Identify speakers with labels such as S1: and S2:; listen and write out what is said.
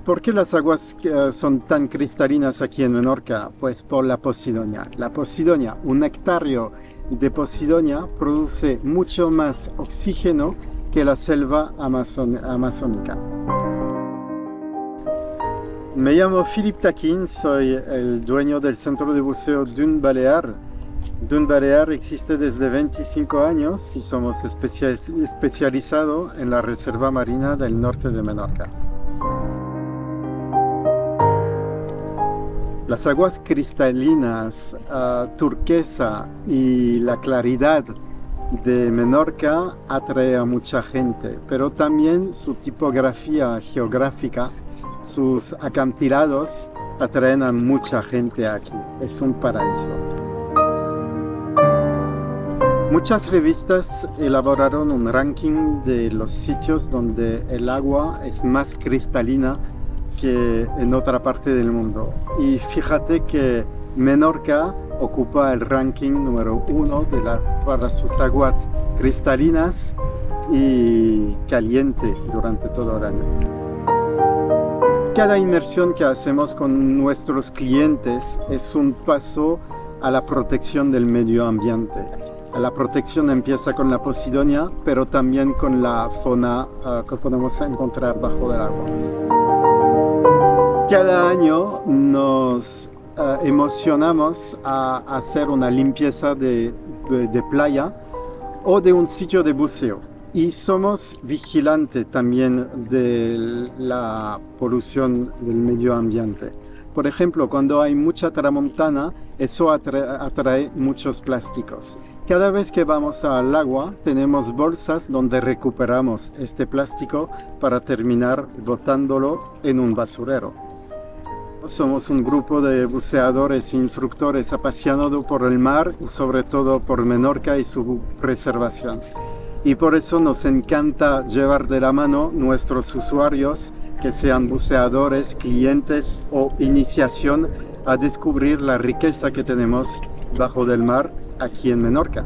S1: ¿Por qué las aguas son tan cristalinas aquí en Menorca? Pues por la posidonia. La posidonia, un hectárea de posidonia produce mucho más oxígeno que la selva amazónica. Me llamo Philippe Taquin, soy el dueño del centro de buceo Dune Balear. Dune Balear existe desde 25 años y somos especializados en la reserva marina del norte de Menorca. Las aguas cristalinas, turquesa y la claridad de Menorca atrae a mucha gente, pero también su tipografía geográfica, sus acantilados atraen a mucha gente aquí. Es un paraíso. Muchas revistas elaboraron un ranking de los sitios donde el agua es más cristalina que en otra parte del mundo. Y fíjate que Menorca ocupa el ranking número 1 para sus aguas cristalinas y calientes durante todo el año. Cada inmersión que hacemos con nuestros clientes es un paso a la protección del medio ambiente. La protección empieza con la posidonia, pero también con la fauna que podemos encontrar bajo el agua. Cada año nos emocionamos a hacer una limpieza de playa o de un sitio de buceo. Y somos vigilantes también de la polución del medio ambiente. Por ejemplo, cuando hay mucha tramontana, eso atrae muchos plásticos. Cada vez que vamos al agua, tenemos bolsas donde recuperamos este plástico para terminar botándolo en un basurero. Somos un grupo de buceadores e instructores apasionados por el mar y sobre todo por Menorca y su preservación. Y por eso nos encanta llevar de la mano nuestros usuarios, que sean buceadores, clientes o iniciación a descubrir la riqueza que tenemos bajo del mar aquí en Menorca.